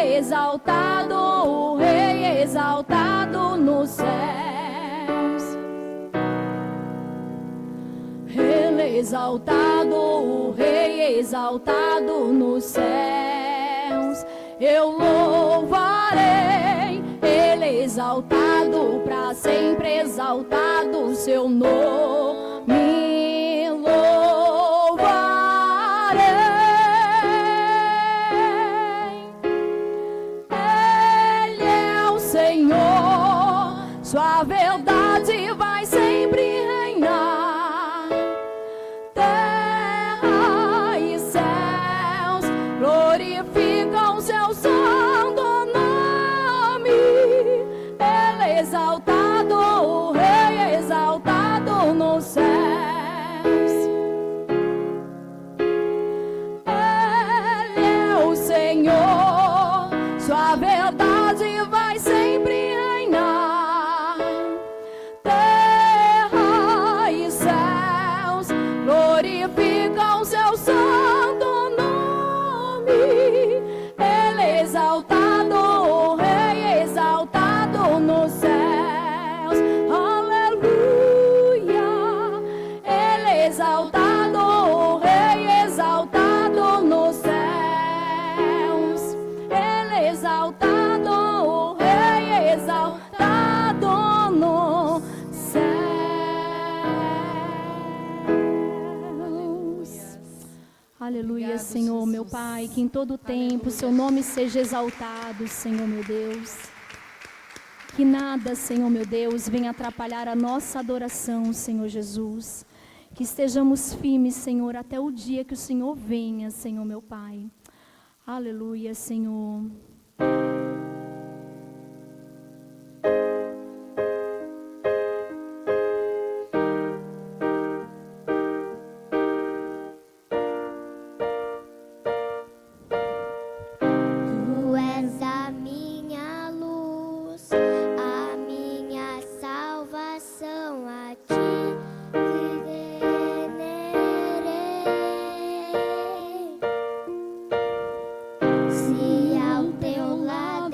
Ele exaltado, o Rei exaltado nos céus. Ele exaltado, o Rei exaltado nos céus. Eu louvarei, Ele exaltado, para sempre exaltado o seu nome. Louvarei, Ele é o Senhor, sua verdade vai sempre reinar. Terra e céus glorificam seu santo nome. Ele é exaltado, o Rei exaltado nos céus. Ele é o Senhor, sua verdade vai sempre reinar. Terra e céus glorificam seu santo nome. Ele é exaltado, o Rei exaltado nos céus. Aleluia. Ele é exaltado, o Rei exaltado nos céus. Ele é exaltado, o Rei exaltado nos céus. Aleluia, Senhor, meu Pai, que em todo tempo o seu nome seja exaltado, Senhor, meu Deus. Que nada, Senhor, meu Deus, venha atrapalhar a nossa adoração, Senhor Jesus. Que estejamos firmes, Senhor, até o dia que o Senhor venha, Senhor, meu Pai. Aleluia, Senhor. Tu és a minha luz, a minha salvação, a ti venerei. Se ao teu lado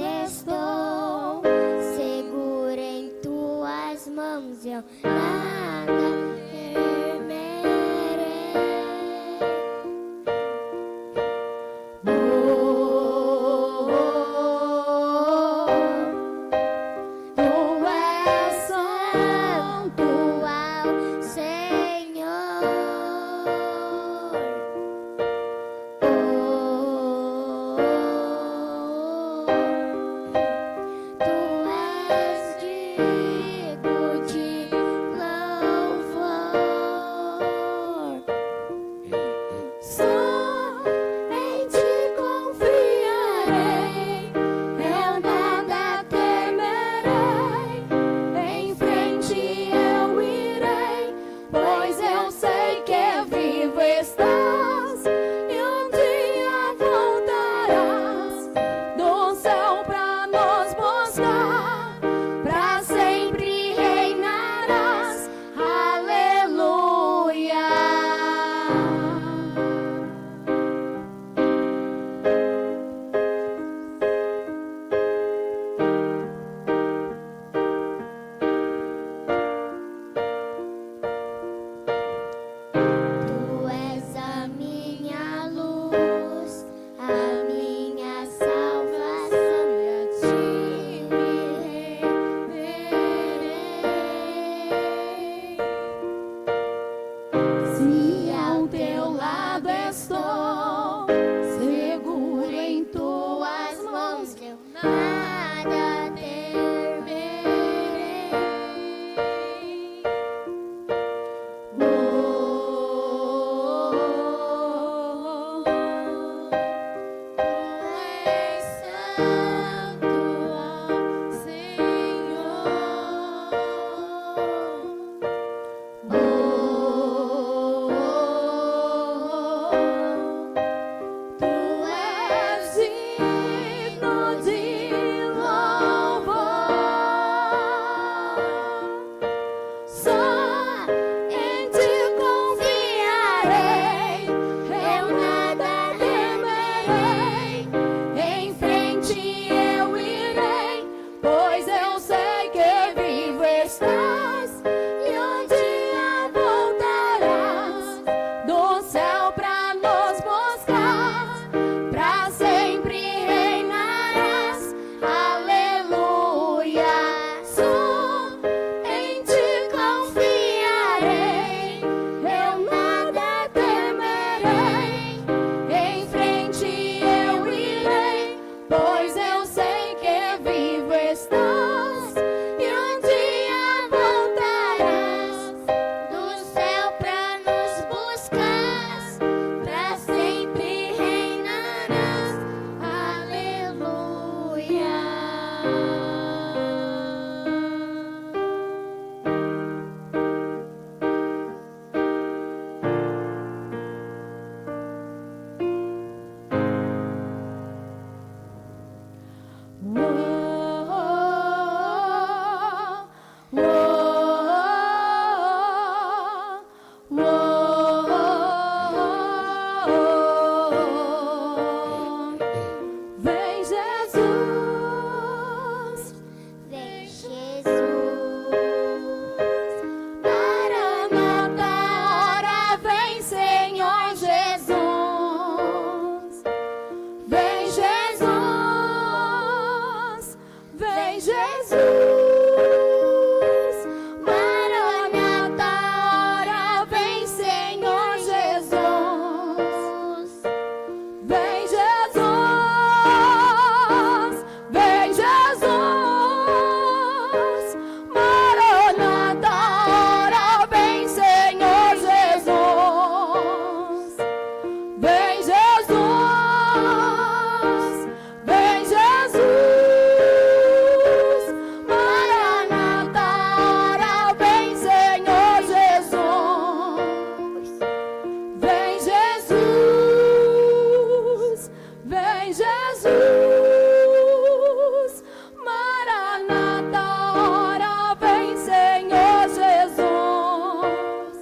Jesus. Maranata, ora vem, Senhor Jesus.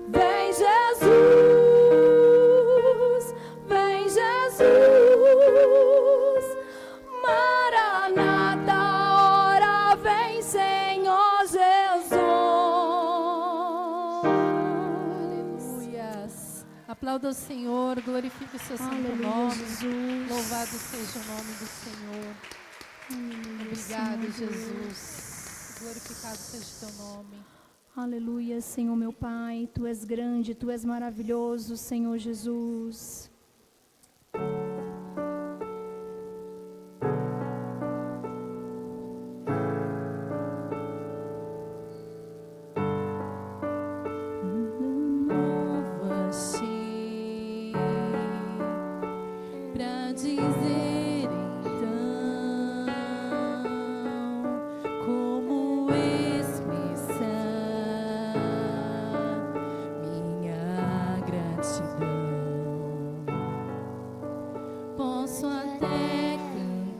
Vem, Jesus. Vem, Jesus. Maranata, ora vem, Senhor Jesus. Aleluias. Aplauda o Senhor, glorifique o seu santo Aleluia, nome. Jesus. Louvado seja o nome do Senhor. Aleluia, Obrigado, Senhor Jesus. Glorificado seja o teu nome. Aleluia, Senhor meu Pai, Tu és grande, Tu és maravilhoso, Senhor Jesus. Novo achei pra dizer então como expressar minha gratidão. Posso até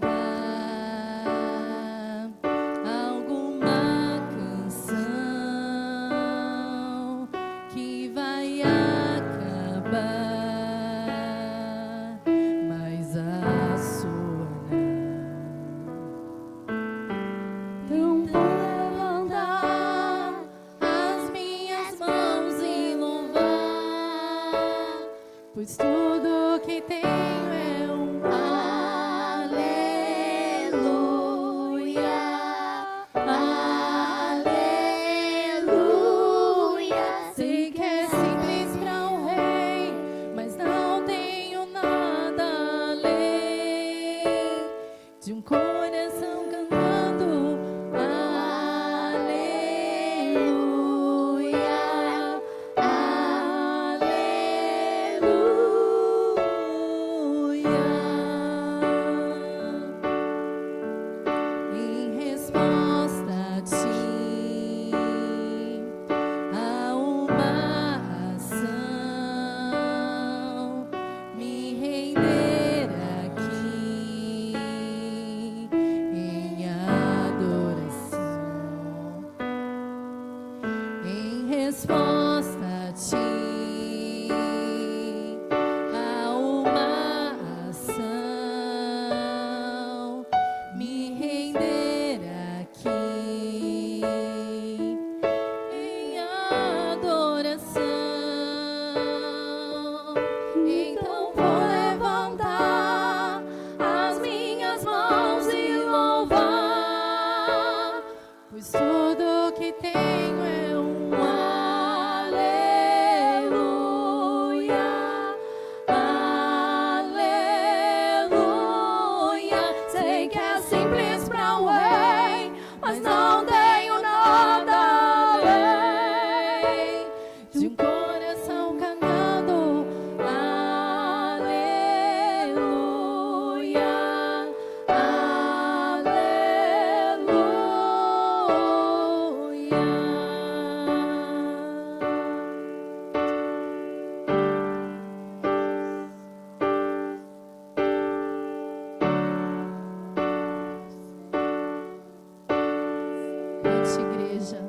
cantar alguma canção que vai acabar, mas a sua não. Então vou levantar as minhas mãos e louvar, pois tudo que tenho é um aleluia, aleluia. Sei que é simples para um rei, mas não tenho nada além de um coração cantando aleluia, aleluia. Em resposta a ti, a uma ação, me render aqui em adoração. Em resposta a ti, a uma ação, me render aqui em adoração. Então vou levantar as minhas mãos e louvar, pois tudo que tenho é um aleluia, aleluia. Sei que é simples para um rei, mas não tenho nada além de um coração cantando aleluia, aleluia. Cante, igreja.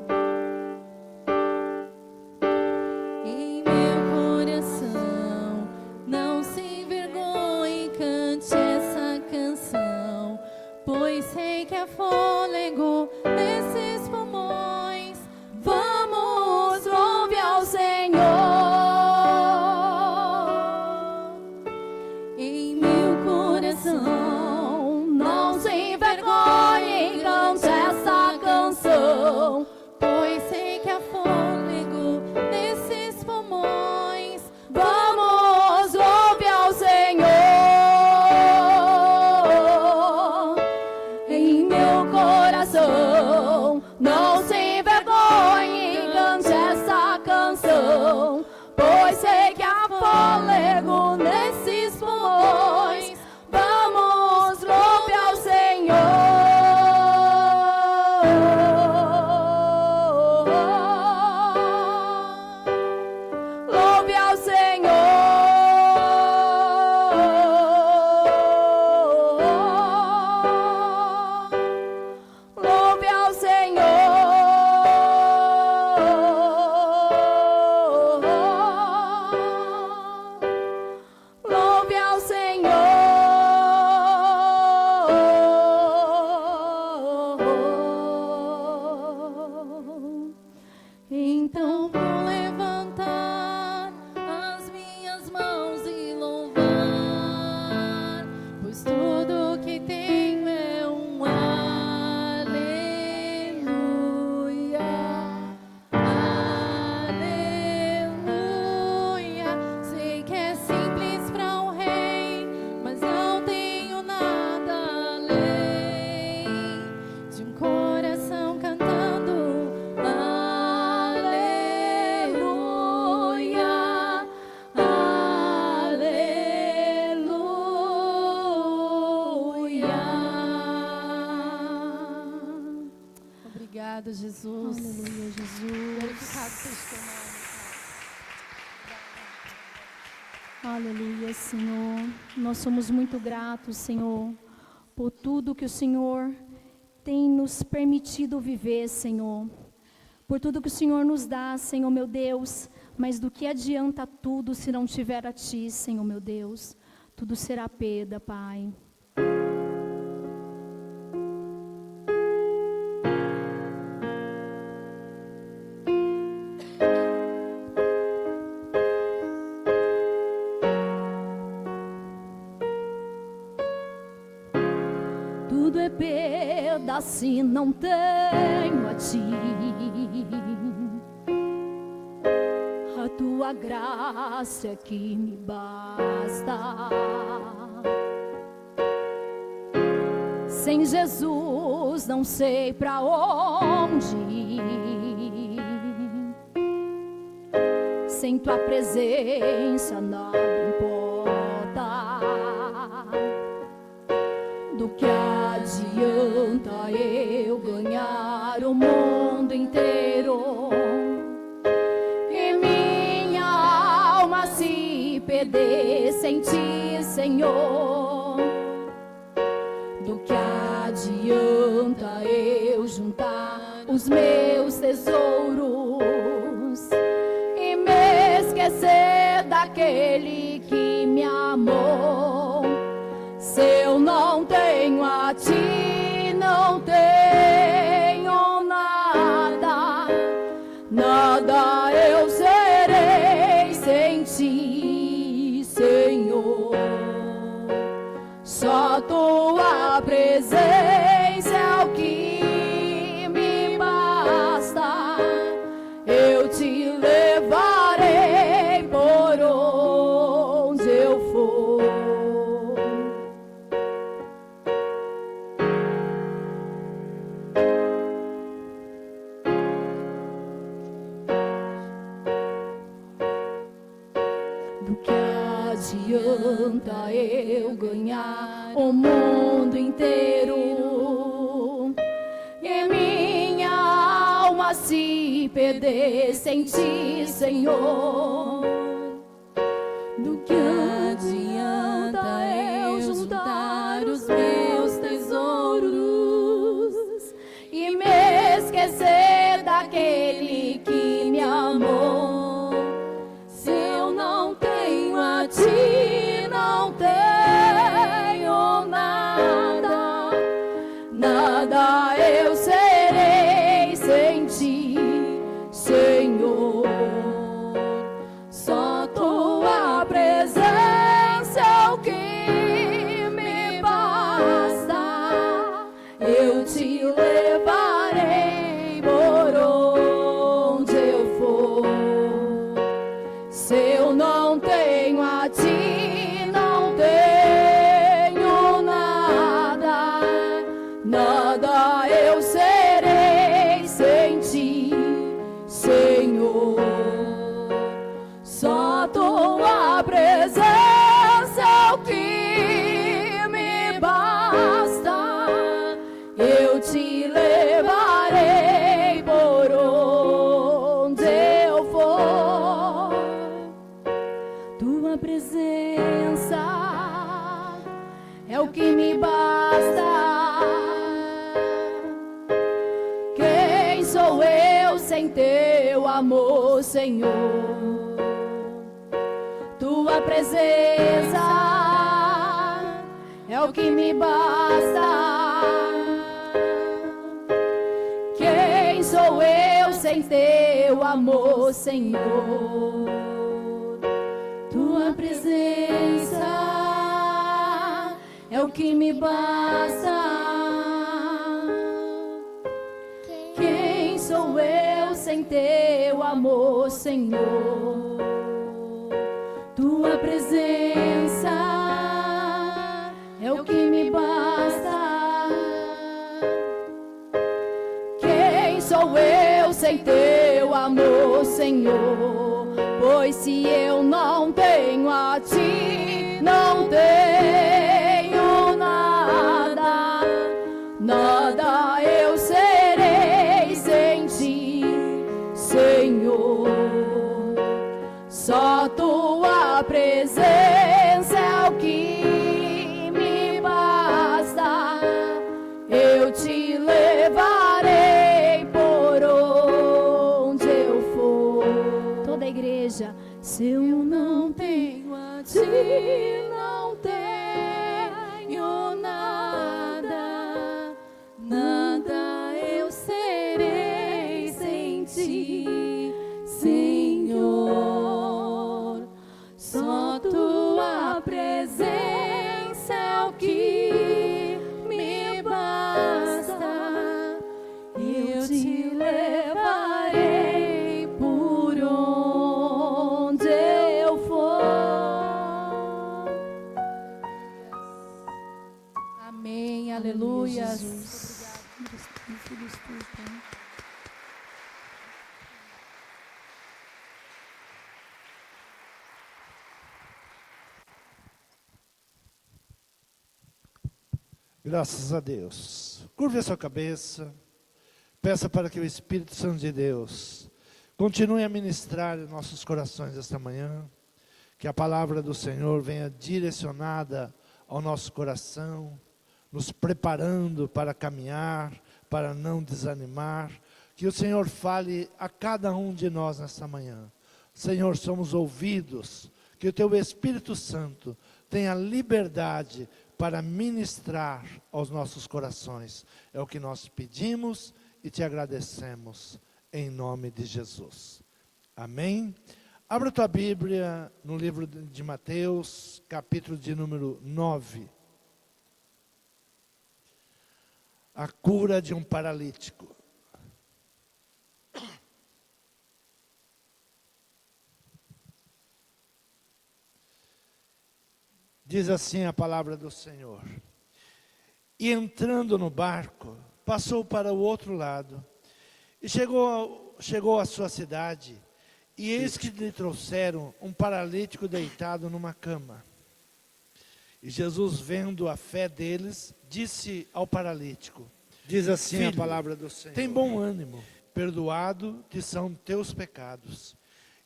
Em meu coração, não se envergonhe, cante essa canção, pois sei que é fôlego nesses pulmões. Vamos, louve ao Senhor. Em meu coração, não se envergonhe, cante essa canção, pois sei que há fôlego nesses pulmões. Vamos, louve ao Senhor. Em meu coração Obrigada, Jesus. Aleluia, Jesus. Glorificado seja o teu nome. Aleluia, Senhor. Nós somos muito gratos, Senhor, por tudo que o Senhor tem nos permitido viver, Senhor. Por tudo que o Senhor nos dá, Senhor, meu Deus. Mas do que adianta tudo se não tiver a Ti, Senhor, meu Deus? Tudo será perda, Pai. Tudo é perda se não tenho a Ti. A Tua graça é que me basta. Sem Jesus não sei pra onde ir. Sem Tua presença nada importa. Do que adianta eu ganhar o mundo inteiro e minha alma se perder sem Ti, Senhor? Do que adianta eu juntar os meus tesouros e me esquecer daquele que me amou? Se eu não tenho a Ti, não tenho nada, nada eu serei sem Ti, Senhor. Só Tua presença é o que me basta. Eu Te levarei por onde eu for. Do que adianta eu ganhar o mundo inteiro e minha alma se perder sem Ti, Senhor? Do que adianta eu juntar os meus tesouros e me esquecer daquele que me amou? Se eu não tenho a Ti, não tenho nada, nada eu serei sem Ti, Senhor. Só Tua presença é o que me basta. Eu Te levarei por onde eu for. Se eu não tenho a Ti, não tenho nada, nada eu serei sem Ti, Senhor. Só Tua presença é o que me basta. Eu Te levarei por onde eu for. Tua presença é o que me basta. Quem sou eu sem Teu amor, Senhor? Tua presença é o que me basta. Quem sou eu sem Teu amor, Senhor? Tua presença é o que me basta. Quem sou eu sem Teu amor, Senhor? Tua presença é o que me basta. Quem sou eu sem Teu amor, Senhor? Pois se eu não tenho a Ti, não tenho nada, nada eu serei sem aleluia. Jesus. Graças a Deus. Curve a sua cabeça. Peça para que o Espírito Santo de Deus continue a ministrar em nossos corações esta manhã. Que a palavra do Senhor venha direcionada ao nosso coração, nos preparando para caminhar, para não desanimar. Que o Senhor fale a cada um de nós nesta manhã. Senhor, somos ouvidos. Que o Teu Espírito Santo tenha liberdade para ministrar aos nossos corações. É o que nós pedimos e te agradecemos, em nome de Jesus. Amém? Abra tua Bíblia no livro de Mateus, capítulo de número 9. A cura de um paralítico. Diz assim a palavra do Senhor. E entrando no barco, passou para o outro lado, e chegou à sua cidade, e eis que lhe trouxeram um paralítico deitado numa cama. E Jesus, vendo a fé deles, disse ao paralítico, diz assim a palavra do Senhor, tem bom ânimo, perdoado te são teus pecados.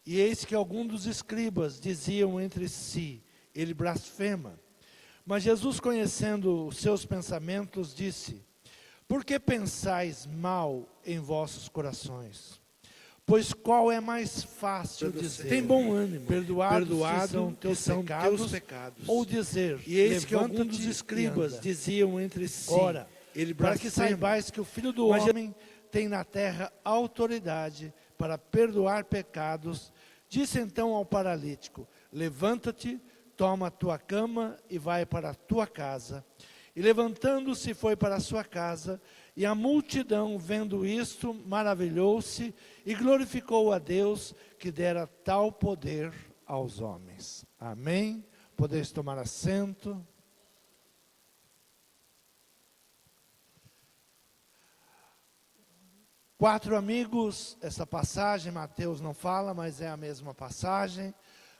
E eis que alguns dos escribas diziam entre si, ele blasfema. Mas Jesus, conhecendo os seus pensamentos, disse, por que pensais mal em vossos corações? Pois qual é mais fácil dizer, tem bom ânimo, perdoado são teus pecados, ou dizer, e eis que alguns dos escribas diziam entre si, ora, ele blasfema, para que saibais que o Filho do Homem tem na terra autoridade para perdoar pecados, disse então ao paralítico, levanta-te, toma a tua cama e vai para a tua casa. E levantando-se foi para a sua casa, e a multidão, vendo isto, maravilhou-se e glorificou a Deus, que dera tal poder aos homens. Amém? Podeis tomar assento. Quatro amigos, essa passagem, Mateus não fala, mas é a mesma passagem.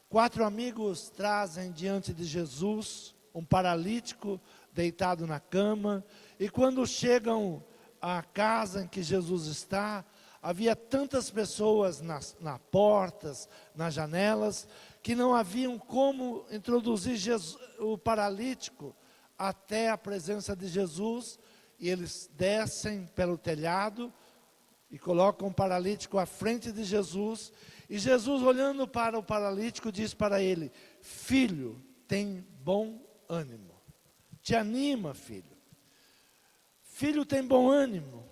Quatro amigos trazem diante de Jesus um paralítico deitado na cama, e quando chegam à casa em que Jesus está, havia tantas pessoas nas portas, nas janelas, que não haviam como introduzir o paralítico até a presença de Jesus, e eles descem pelo telhado e colocam o paralítico à frente de Jesus, e Jesus, olhando para o paralítico, diz para ele, filho, tem bom ânimo. Te anima, filho. Filho, tem bom ânimo.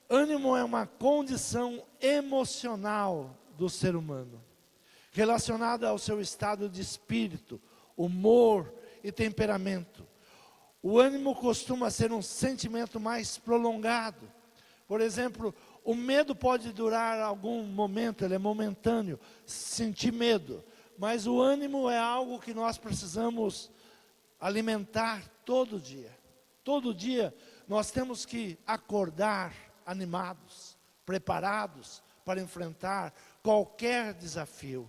Ânimo é uma condição emocional do ser humano, relacionada ao seu estado de espírito, humor e temperamento. O ânimo costuma ser um sentimento mais prolongado. Por exemplo, o medo pode durar algum momento, ele é momentâneo, sentir medo. Mas o ânimo é algo que nós precisamos alimentar todo dia. Todo dia nós temos que acordar animados, preparados para enfrentar qualquer desafio.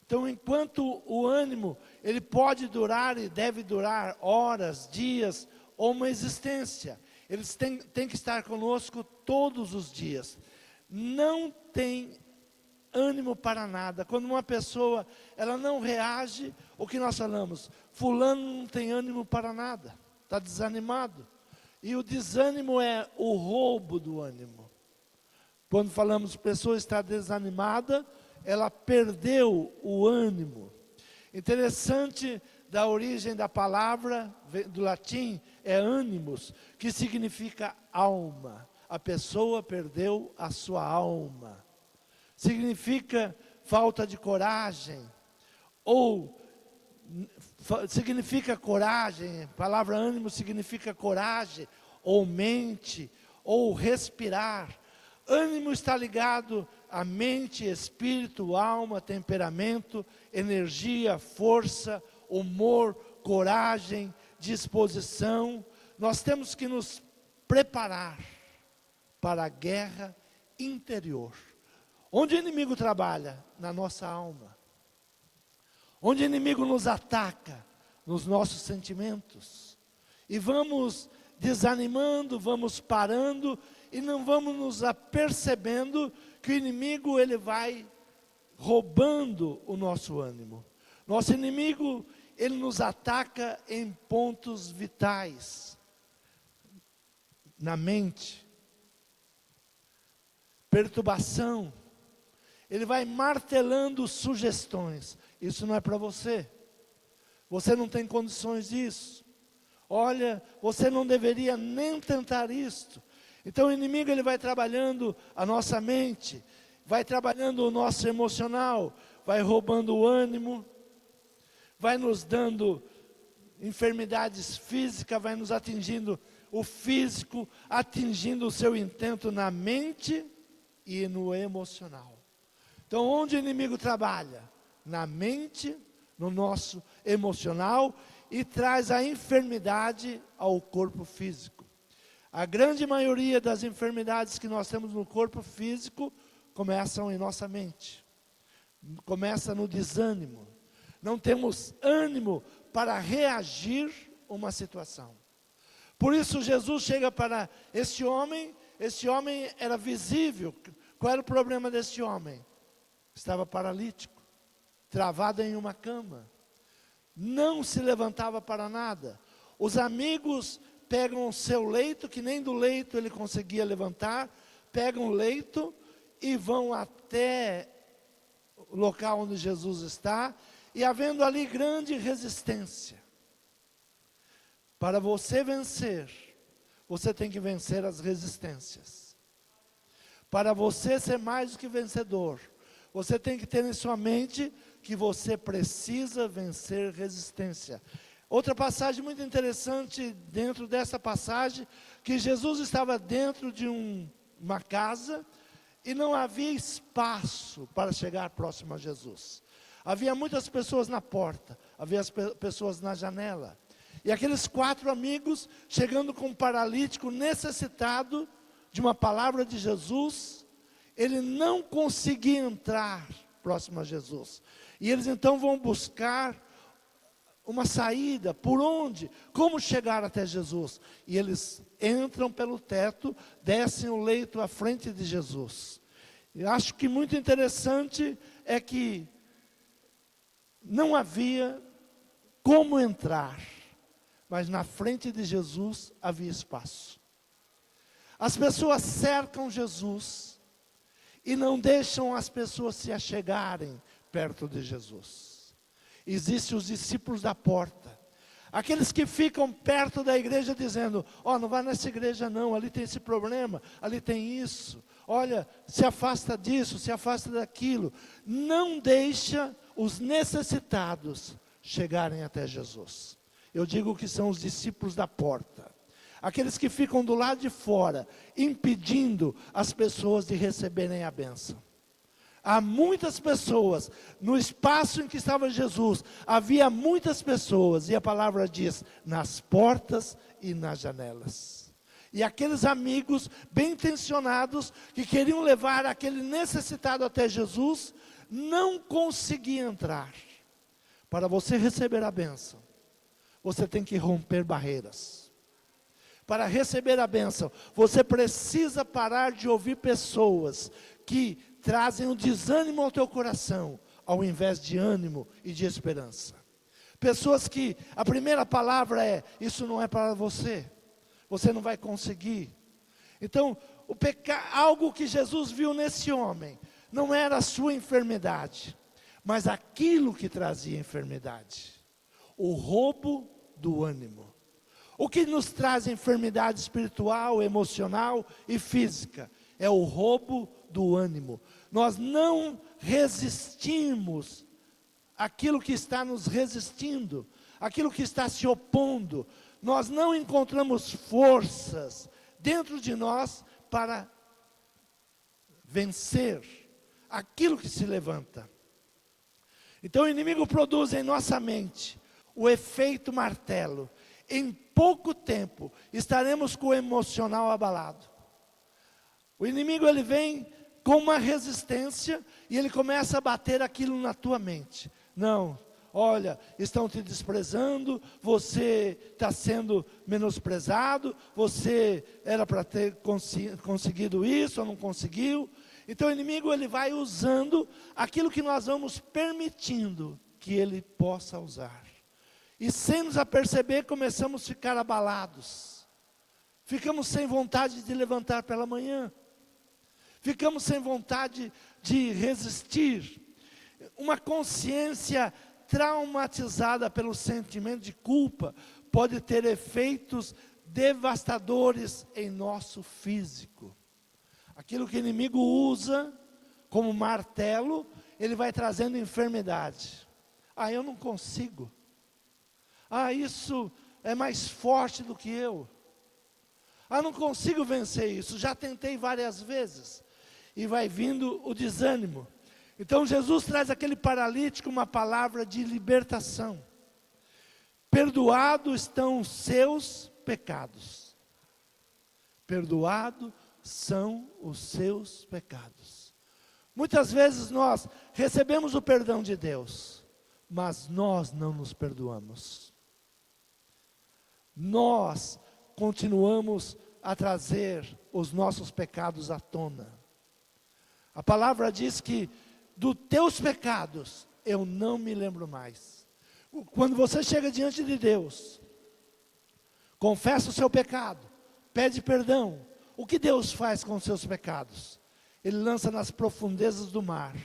Então, enquanto o ânimo, ele pode durar e deve durar horas, dias ou uma existência. Eles têm que estar conosco todos os dias. Não tem ânimo para nada. Quando uma pessoa, ela não reage, o que nós falamos? Fulano não tem ânimo para nada, está desanimado. E o desânimo é o roubo do ânimo. Quando falamos pessoa está desanimada, ela perdeu o ânimo. Interessante, da origem da palavra, do latim, é ânimos, que significa alma. A pessoa perdeu a sua alma. Significa falta de coragem, ou significa coragem, a palavra ânimo significa coragem, ou mente, ou respirar. Ânimo está ligado a mente, espírito, alma, temperamento, energia, força, humor, coragem, disposição. nós temos que nos preparar para a guerra interior. Onde o inimigo trabalha? Na nossa alma. Onde o inimigo nos ataca? Nos nossos sentimentos. E vamos desanimando, vamos parando e não vamos nos apercebendo que o inimigo ele vai roubando o nosso ânimo. Nosso inimigo, ele nos ataca em pontos vitais. Na mente. Perturbação. Ele vai martelando sugestões. Isso não é para você. Você não tem condições disso. Olha, você não deveria nem tentar isto. Então o inimigo ele vai trabalhando a nossa mente, vai trabalhando o nosso emocional, vai roubando o ânimo, vai nos dando enfermidades físicas, vai nos atingindo o físico, atingindo o seu intento na mente e no emocional. Então onde o inimigo trabalha? Na mente, no nosso emocional e traz a enfermidade ao corpo físico. A grande maioria das enfermidades que nós temos no corpo físico começam em nossa mente. Começa no desânimo. Não temos ânimo para reagir a uma situação. Por isso Jesus chega para esse homem era visível. Qual era o problema desse homem? Estava paralítico, travado em uma cama. Não se levantava para nada. Os amigos pegam o seu leito, que nem do leito ele conseguia levantar, pegam o leito e vão até o local onde Jesus está, e havendo ali grande resistência. Para você vencer, você tem que vencer as resistências. Para você ser mais do que vencedor, você tem que ter em sua mente que você precisa vencer resistência. Outra passagem muito interessante dentro dessa passagem, que Jesus estava dentro de uma casa e não havia espaço para chegar próximo a Jesus. Havia muitas pessoas na porta, havia as pessoas na janela. E aqueles 4 amigos, chegando com um paralítico necessitado de uma palavra de Jesus, ele não conseguia entrar próximo a Jesus. E eles então vão buscar uma saída, por onde? Como chegar até Jesus? E eles entram pelo teto, descem o leito à frente de Jesus. E acho que muito interessante é que não havia como entrar, mas na frente de Jesus havia espaço. As pessoas cercam Jesus e não deixam as pessoas se achegarem perto de Jesus. Existem os discípulos da porta, aqueles que ficam perto da igreja dizendo, não vai nessa igreja não, ali tem esse problema, ali tem isso, olha, se afasta disso, se afasta daquilo. Não deixa os necessitados chegarem até Jesus. Eu digo que são os discípulos da porta, aqueles que ficam do lado de fora, impedindo as pessoas de receberem a bênção. Há muitas pessoas, no espaço em que estava Jesus, havia muitas pessoas, e a palavra diz, nas portas e nas janelas. E aqueles amigos bem intencionados, que queriam levar aquele necessitado até Jesus, não conseguiam entrar. Para você receber a bênção, você tem que romper barreiras. Para receber a bênção, você precisa parar de ouvir pessoas que trazem um desânimo ao teu coração, ao invés de ânimo e de esperança. Pessoas que a primeira palavra é, isso não é para você, você não vai conseguir. Então, algo que Jesus viu nesse homem, não era a sua enfermidade, mas aquilo que trazia enfermidade. O roubo do ânimo. O que nos traz enfermidade espiritual, emocional e física, é o roubo do ânimo. Nós não resistimos aquilo que está nos resistindo, aquilo que está se opondo. Nós não encontramos forças dentro de nós para vencer aquilo que se levanta. Então o inimigo produz em nossa mente o efeito martelo. Em pouco tempo estaremos com o emocional abalado. O inimigo, ele vem com uma resistência e ele começa a bater aquilo na tua mente. Não, olha, estão te desprezando, você está sendo menosprezado, você era para ter conseguido isso ou não conseguiu. Então o inimigo, ele vai usando aquilo que nós vamos permitindo que ele possa usar. E sem nos aperceber, começamos a ficar abalados. Ficamos sem vontade de levantar pela manhã. Ficamos sem vontade de resistir. Uma consciência traumatizada pelo sentimento de culpa pode ter efeitos devastadores em nosso físico. Aquilo que o inimigo usa como martelo, ele vai trazendo enfermidade. Eu não consigo. Isso é mais forte do que eu. Não consigo vencer isso, já tentei várias vezes. E vai vindo o desânimo. Então Jesus traz aquele paralítico uma palavra de libertação. Perdoados estão os seus pecados. Perdoados são os seus pecados. Muitas vezes nós recebemos o perdão de Deus, mas nós não nos perdoamos. Nós continuamos a trazer os nossos pecados à tona. A palavra diz que dos teus pecados eu não me lembro mais. Quando você chega diante de Deus, confessa o seu pecado, pede perdão, o que Deus faz com os seus pecados? Ele lança nas profundezas do mar,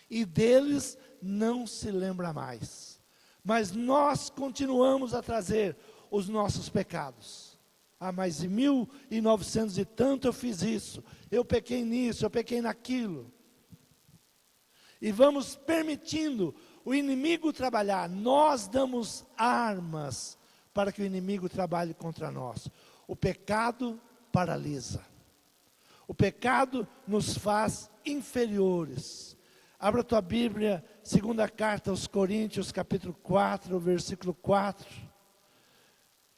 e deles não se lembra mais. Mas nós continuamos a trazer os nossos pecados. Mas em 1900 e tanto eu fiz isso, eu pequei nisso, eu pequei naquilo. E vamos permitindo o inimigo trabalhar. Nós damos armas para que o inimigo trabalhe contra nós. O pecado paralisa. O pecado nos faz inferiores. Abra a tua Bíblia, segunda carta aos Coríntios, capítulo 4, versículo 4.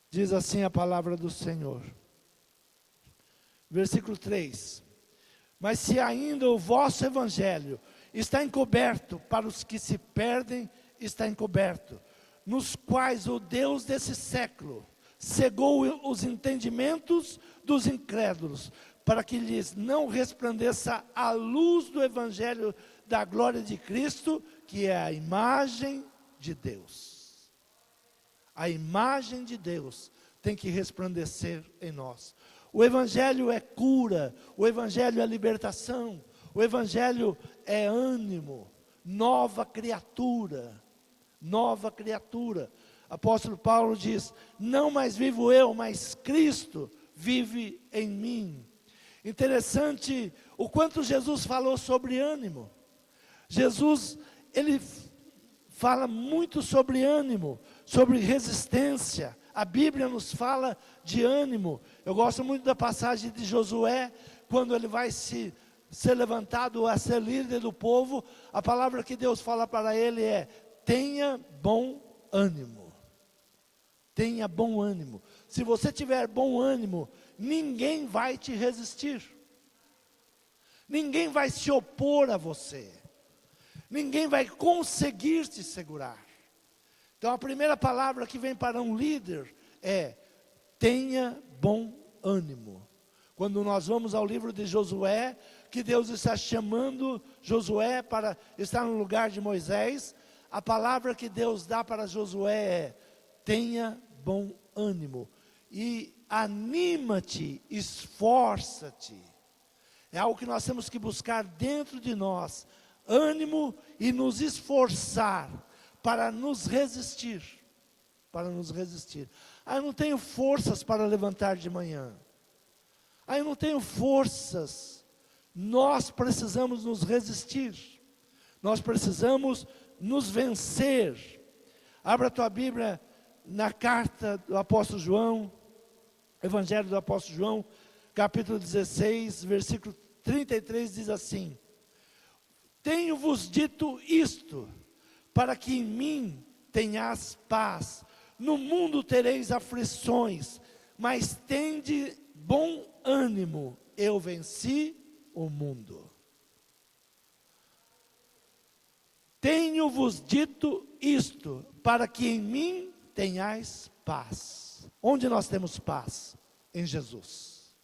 Diz assim a palavra do Senhor. Versículo 3. Mas se ainda o vosso evangelho está encoberto, para os que se perdem está encoberto, nos quais o Deus desse século cegou os entendimentos dos incrédulos, para que lhes não resplandeça a luz do evangelho da glória de Cristo, que é a imagem de Deus. A imagem de Deus tem que resplandecer em nós. O evangelho é cura, o evangelho é libertação, o evangelho é ânimo, nova criatura, nova criatura. Apóstolo Paulo diz, não mais vivo eu, mas Cristo vive em mim. Interessante o quanto Jesus falou sobre ânimo. Jesus, ele fala muito sobre ânimo, sobre resistência. A Bíblia nos fala de ânimo. Eu gosto muito da passagem de Josué, quando ele vai ser levantado a ser líder do povo. A palavra que Deus fala para ele é, tenha bom ânimo. Tenha bom ânimo. Se você tiver bom ânimo, ninguém vai te resistir. Ninguém vai se opor a você. Ninguém vai conseguir te segurar. Então a primeira palavra que vem para um líder é, tenha bom ânimo. Quando nós vamos ao livro de Josué, que Deus está chamando Josué para estar no lugar de Moisés, a palavra que Deus dá para Josué é, tenha bom ânimo. E anima-te, esforça-te. É algo que nós temos que buscar dentro de nós. Ânimo e nos esforçar para nos resistir. Para nos resistir. Eu não tenho forças para levantar de manhã. Eu não tenho forças. Nós precisamos nos resistir. Nós precisamos nos vencer. Abra a tua Bíblia na carta do apóstolo João, Evangelho do apóstolo João, capítulo 16, versículo 33, diz assim: tenho-vos dito isto, para que em mim tenhas paz. no mundo tereis aflições, mas tende bom ânimo, eu venci o mundo. Tenho-vos dito isto, para que em mim tenhais paz. Onde nós temos paz? Em Jesus.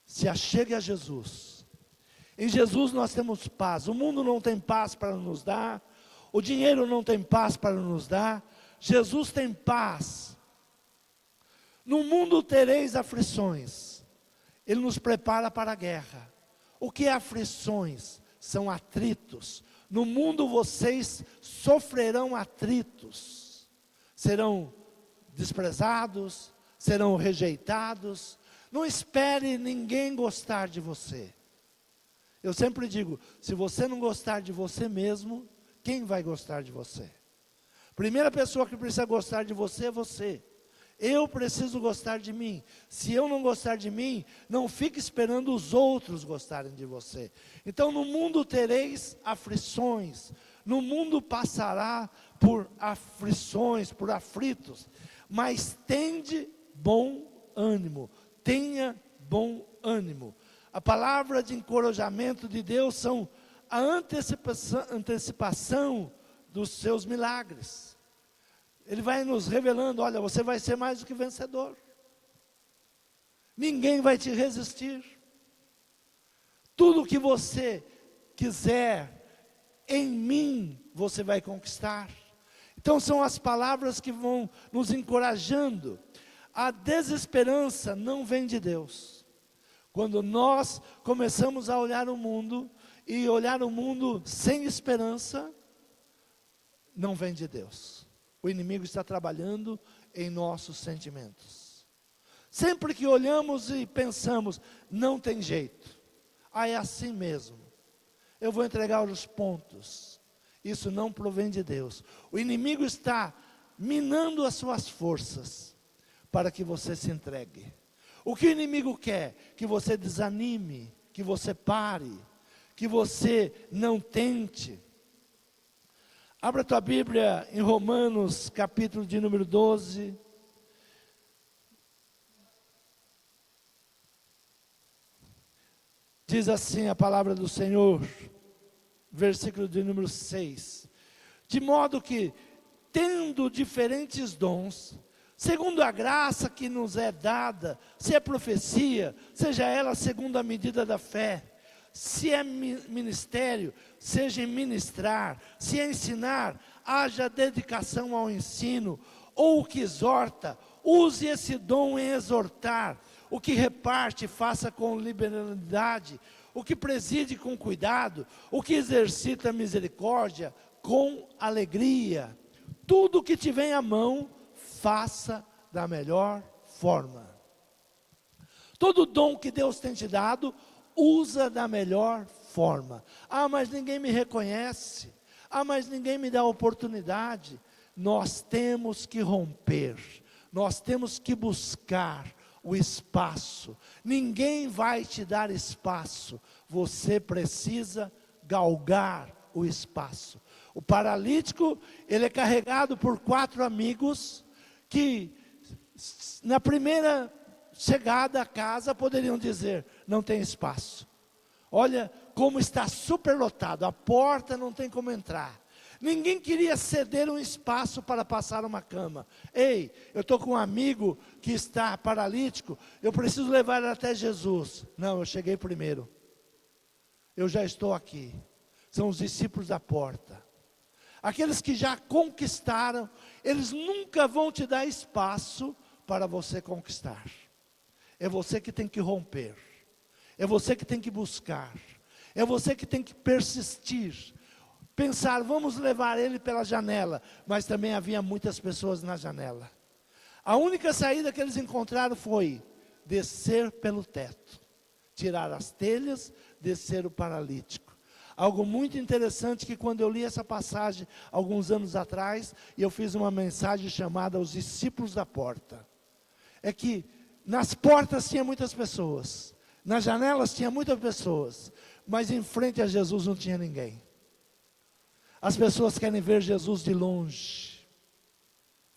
Se achegue a Jesus. Em Jesus nós temos paz. O mundo não tem paz para nos dar. O dinheiro não tem paz para nos dar. Jesus tem paz. No mundo tereis aflições. Ele nos prepara para a guerra. O que é aflições? São atritos. No mundo vocês sofrerão atritos. Serão desprezados, serão rejeitados. Não espere ninguém gostar de você. Eu sempre digo, se você não gostar de você mesmo, quem vai gostar de você? Primeira pessoa que precisa gostar de você é você. Eu preciso gostar de mim. Se eu não gostar de mim, não fique esperando os outros gostarem de você. Então no mundo tereis aflições. No mundo passará por aflições, por aflitos. Mas tende bom ânimo. Tenha bom ânimo. A palavra de encorajamento de Deus são a antecipação dos seus milagres. Ele vai nos revelando, olha, você vai ser mais do que vencedor. Ninguém vai te resistir. Tudo que você quiser, em mim, você vai conquistar. Então são as palavras que vão nos encorajando. A desesperança não vem de Deus. Quando nós começamos a olhar o mundo, e olhar o mundo sem esperança, não vem de Deus. O inimigo está trabalhando em nossos sentimentos. Sempre que olhamos e pensamos, não tem jeito. É assim mesmo. Eu vou entregar os pontos. Isso não provém de Deus. O inimigo está minando as suas forças para que você se entregue. O que o inimigo quer? Que você desanime, que você pare, que você não tente. Abra a tua Bíblia em Romanos, capítulo de número 12. Diz assim a palavra do Senhor, versículo de número 6. De modo que, tendo diferentes dons, segundo a graça que nos é dada, se é profecia, seja ela segundo a medida da fé, se é ministério, seja em ministrar, se é ensinar, haja dedicação ao ensino, ou o que exorta, use esse dom em exortar, o que reparte, faça com liberalidade, o que preside com cuidado, o que exercita misericórdia, com alegria. Tudo que te vem à mão, faça da melhor forma. Todo dom que Deus tem te dado, usa da melhor forma. Mas ninguém me reconhece. Mas ninguém me dá oportunidade. Nós temos que romper. Nós temos que buscar o espaço. Ninguém vai te dar espaço. Você precisa galgar o espaço. O paralítico, ele é carregado por 4 amigos que na primeira chegada à casa poderiam dizer, não tem espaço. Olha como está superlotado, a porta não tem como entrar. Ninguém queria ceder um espaço para passar uma cama. Ei, eu estou com um amigo que está paralítico, eu preciso levar ele até Jesus. Não, eu cheguei primeiro. Eu já estou aqui. São os discípulos da porta. Aqueles que já conquistaram, eles nunca vão te dar espaço para você conquistar. É você que tem que romper. É você que tem que buscar. É você que tem que persistir. Pensar, vamos levar ele pela janela. Mas também havia muitas pessoas na janela. A única saída que eles encontraram foi descer pelo teto. Tirar as telhas, descer o paralítico. Algo muito interessante que quando eu li essa passagem, alguns anos atrás, eu fiz uma mensagem chamada Os Discípulos da Porta. É que nas portas tinha muitas pessoas, nas janelas tinha muitas pessoas, mas em frente a Jesus não tinha ninguém. As pessoas querem ver Jesus de longe.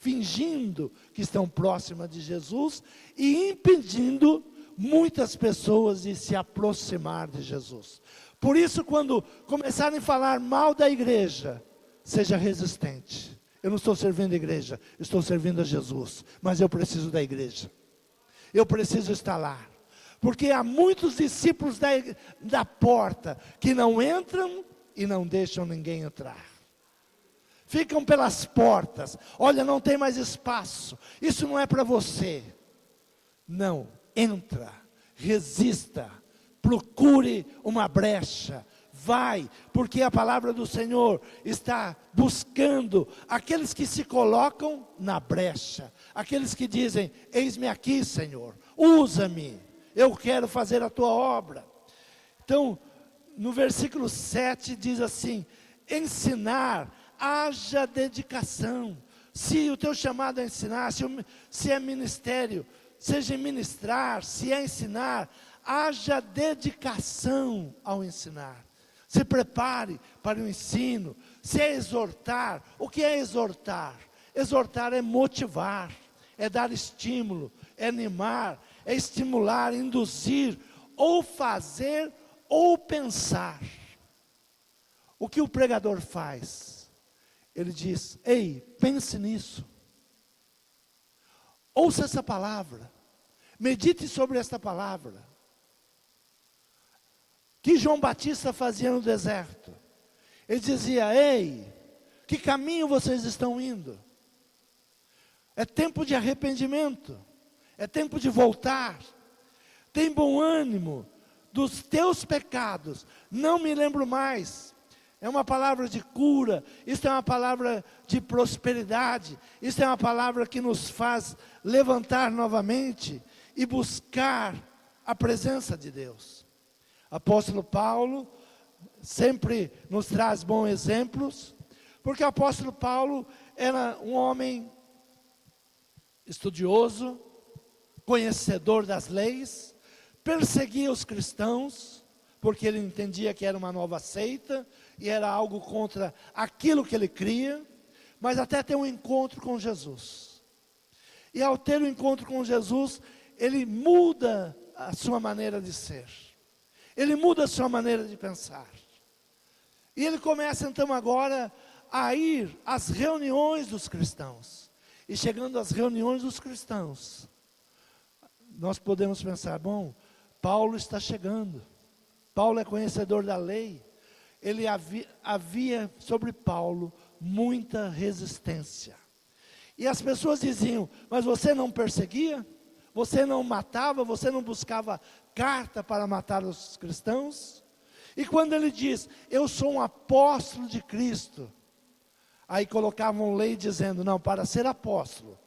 fingindo que estão próximas de Jesus e impedindo muitas pessoas de se aproximar de Jesus. Por isso, quando começarem a falar mal da igreja, seja resistente. Eu não estou servindo a igreja, estou servindo a Jesus, mas eu preciso da igreja. Eu preciso estar lá. Porque há muitos discípulos da porta que não entram e não deixam ninguém entrar. Ficam pelas portas. Olha, não tem mais espaço. Isso não é para você. Não, entra, resista, procure uma brecha. Vai, porque a palavra do Senhor está buscando aqueles que se colocam na brecha. Aqueles que dizem, eis-me aqui, Senhor, usa-me, eu quero fazer a tua obra. Então, no versículo 7 diz assim, ensinar, haja dedicação. Se o teu chamado é ensinar, se é ministério, seja ministrar, se é ensinar, haja dedicação ao ensinar. Se prepare para o ensino. Se é exortar, o que é exortar? Exortar é motivar, é dar estímulo, é animar, é estimular, induzir, ou fazer, ou pensar. O que o pregador faz? Ele diz, ei, pense nisso. Ouça essa palavra. Medite sobre esta palavra. Que João Batista fazia no deserto? Ele dizia, ei, que caminho vocês estão indo? É tempo de arrependimento. É tempo de voltar. Tem bom ânimo. Dos teus pecados, não me lembro mais. É uma palavra de cura. Isso é uma palavra de prosperidade. Isso é uma palavra que nos faz levantar novamente e buscar a presença de Deus. Apóstolo Paulo sempre nos traz bons exemplos, porque o apóstolo Paulo era um homem estudioso, conhecedor das leis, perseguia os cristãos, porque ele entendia que era uma nova seita, e era algo contra aquilo que ele cria, mas até ter um encontro com Jesus. E ao ter um encontro com Jesus, ele muda a sua maneira de ser. Ele muda a sua maneira de pensar. E ele começa então agora a ir às reuniões dos cristãos. E chegando às reuniões dos cristãos, nós podemos pensar, bom, Paulo está chegando. Paulo é conhecedor da lei. Ele havia sobre Paulo muita resistência. E as pessoas diziam, mas você não perseguia? Você não matava? Você não buscava carta para matar os cristãos? E quando ele diz, eu sou um apóstolo de Cristo, aí colocavam lei dizendo, não, para ser apóstolo,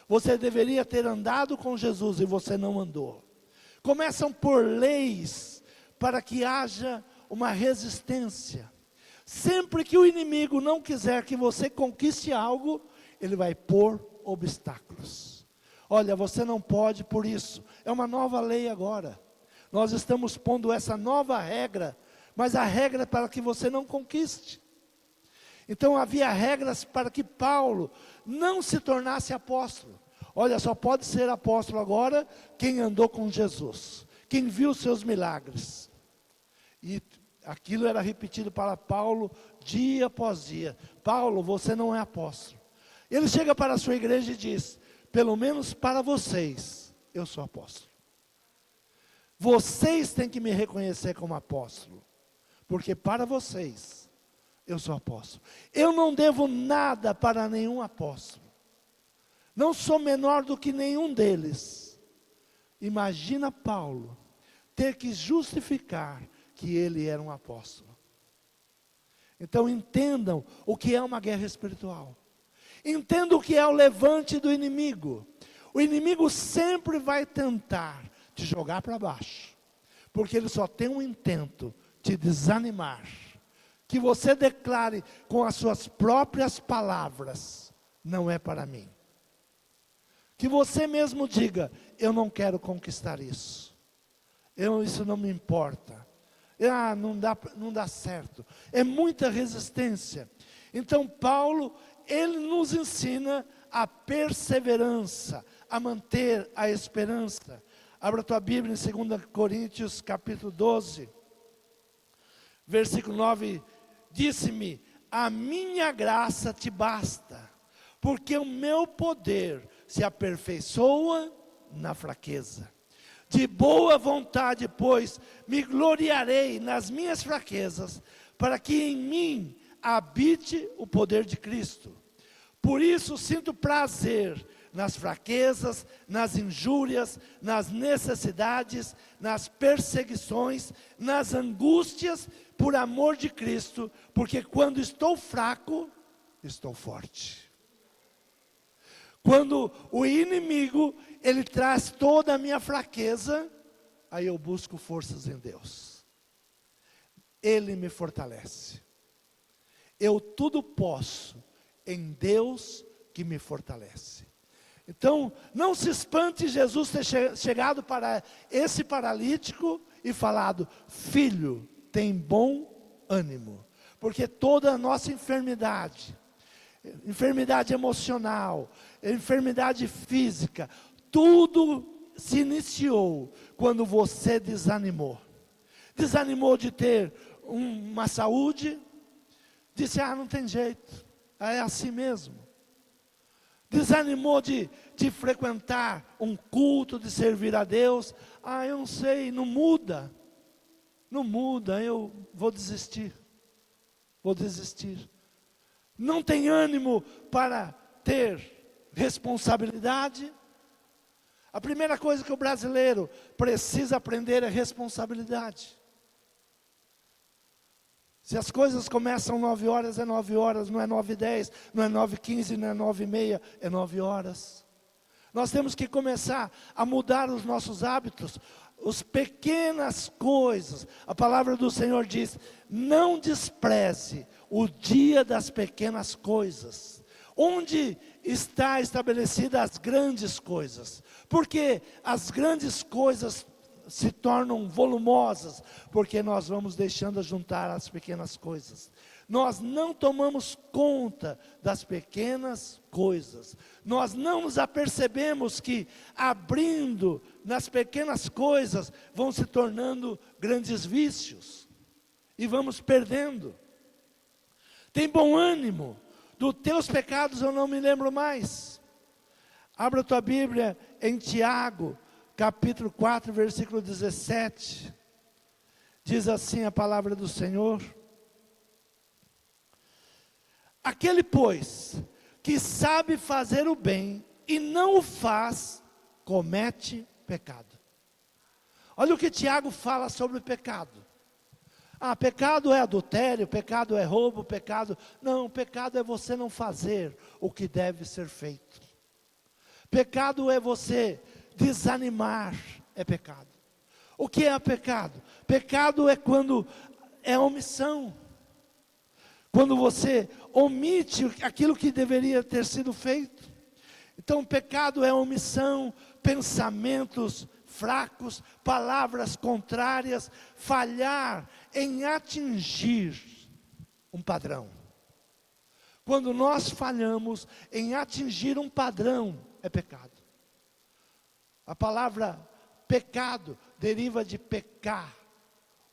você deveria ter andado com Jesus e você não andou. Começam por leis para que haja uma resistência. Sempre que o inimigo não quiser que você conquiste algo, ele vai pôr obstáculos. Olha, você não pode por isso. É uma nova lei agora. Nós estamos pondo essa nova regra, mas a regra é para que você não conquiste. Então havia regras para que Paulo não se tornasse apóstolo. Olha, só pode ser apóstolo agora quem andou com Jesus, quem viu seus milagres. E aquilo era repetido para Paulo dia após dia. Paulo, você não é apóstolo. Ele chega para a sua igreja e diz, pelo menos para vocês, eu sou apóstolo. Vocês têm que me reconhecer como apóstolo, porque para vocês, eu sou apóstolo. Eu não devo nada para nenhum apóstolo. Não sou menor do que nenhum deles. Imagina Paulo ter que justificar que ele era um apóstolo. Então entendam o que é uma guerra espiritual. Entendam o que é o levante do inimigo. O inimigo sempre vai tentar te jogar para baixo, porque ele só tem um intento, te desanimar. Que você declare com as suas próprias palavras, não é para mim. Que você mesmo diga, eu não quero conquistar isso. Isso não me importa. Não dá certo. É muita resistência. Então Paulo, ele nos ensina a perseverança, a manter a esperança. Abra a tua Bíblia em 2 Coríntios capítulo 12, versículo 9, disse-me, a minha graça te basta, porque o meu poder se aperfeiçoa na fraqueza. De boa vontade, pois, me gloriarei nas minhas fraquezas, para que em mim habite o poder de Cristo. Por isso sinto prazer nas fraquezas, nas injúrias, nas necessidades, nas perseguições, nas angústias, por amor de Cristo, porque quando estou fraco, estou forte. Quando o inimigo, ele traz toda a minha fraqueza, aí eu busco forças em Deus. Ele me fortalece. Eu tudo posso em Deus que me fortalece. Então, não se espante Jesus ter chegado para esse paralítico e falado, filho, tem bom ânimo. Porque toda a nossa enfermidade emocional, enfermidade física, tudo se iniciou quando você desanimou. Desanimou de ter uma saúde, disse, não tem jeito, é assim mesmo. Desanimou de frequentar um culto, de servir a Deus, eu não sei, não muda, eu vou desistir. Não tem ânimo para ter responsabilidade. A primeira coisa que o brasileiro precisa aprender é responsabilidade. Se as coisas começam 9 horas, é 9 horas, não é 9h10, não é 9h15, não é 9h30, é 9 horas. Nós temos que começar a mudar os nossos hábitos, as pequenas coisas. A palavra do Senhor diz, não despreze o dia das pequenas coisas. Onde está estabelecida as grandes coisas? Porque as grandes coisas se tornam volumosas, porque nós vamos deixando juntar as pequenas coisas. Nós não tomamos conta das pequenas coisas. Nós não nos apercebemos que abrindo nas pequenas coisas vão se tornando grandes vícios. E vamos perdendo. Tem bom ânimo. Dos teus pecados eu não me lembro mais. Abra a tua Bíblia em Tiago, capítulo 4, versículo 17, diz assim a palavra do Senhor, aquele pois, que sabe fazer o bem, e não o faz, comete pecado. Olha o que Tiago fala sobre o pecado. Pecado é adultério, pecado é roubo, pecado... Não, pecado é você não fazer o que deve ser feito. Pecado é você desanimar, é pecado. O que é pecado? Pecado é quando é omissão. Quando você omite aquilo que deveria ter sido feito. Então pecado é omissão, pensamentos fracos, palavras contrárias, falhar em atingir um padrão. Quando nós falhamos em atingir um padrão, é pecado. A palavra pecado deriva de pecar.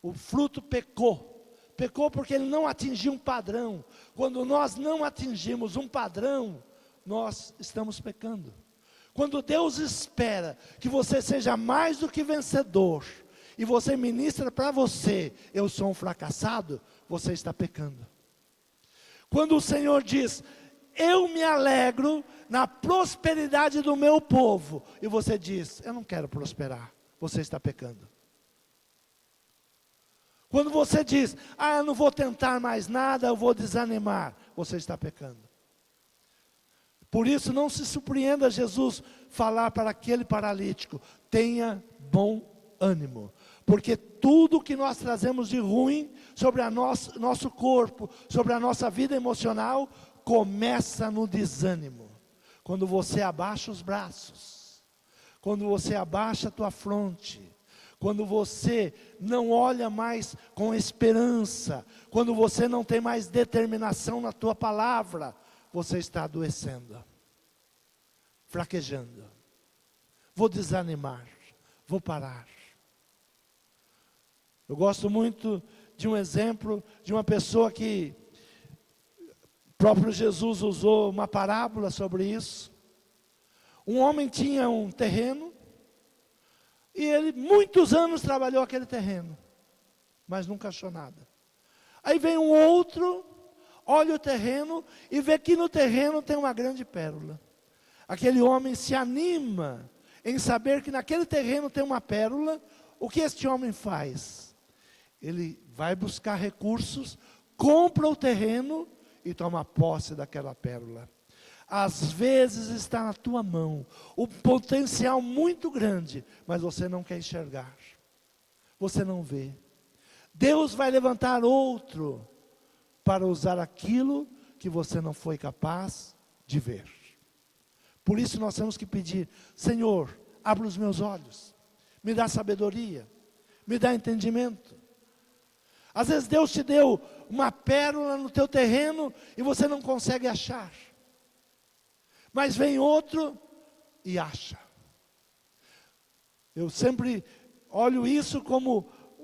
O fruto pecou. Pecou porque ele não atingiu um padrão. Quando nós não atingimos um padrão, nós estamos pecando. Quando Deus espera que você seja mais do que vencedor, e você ministra para você, eu sou um fracassado, você está pecando. Quando o Senhor diz, eu me alegro na prosperidade do meu povo, e você diz, eu não quero prosperar, você está pecando. Quando você diz, eu não vou tentar mais nada, eu vou desanimar, você está pecando. Por isso não se surpreenda Jesus falar para aquele paralítico, tenha bom ânimo. Porque tudo que nós trazemos de ruim sobre nosso corpo, sobre a nossa vida emocional, começa no desânimo. Quando você abaixa os braços, quando você abaixa a tua fronte, quando você não olha mais com esperança, quando você não tem mais determinação na tua palavra, você está adoecendo. fraquejando. Vou desanimar, vou parar. Eu gosto muito de um exemplo de uma pessoa que o próprio Jesus usou uma parábola sobre isso. Um homem tinha um terreno e ele muitos anos trabalhou aquele terreno, mas nunca achou nada. Aí vem um outro, olha o terreno e vê que no terreno tem uma grande pérola. Aquele homem se anima em saber que naquele terreno tem uma pérola. O que este homem faz? Ele vai buscar recursos, compra o terreno e toma posse daquela pérola. Às vezes está na tua mão um potencial muito grande, mas você não quer enxergar, você não vê. Deus vai levantar outro para usar aquilo que você não foi capaz de ver. Por isso nós temos que pedir: Senhor, abre os meus olhos, me dá sabedoria, me dá entendimento. Às vezes Deus te deu uma pérola no teu terreno e você não consegue achar. Mas vem outro e acha. Eu sempre olho isso como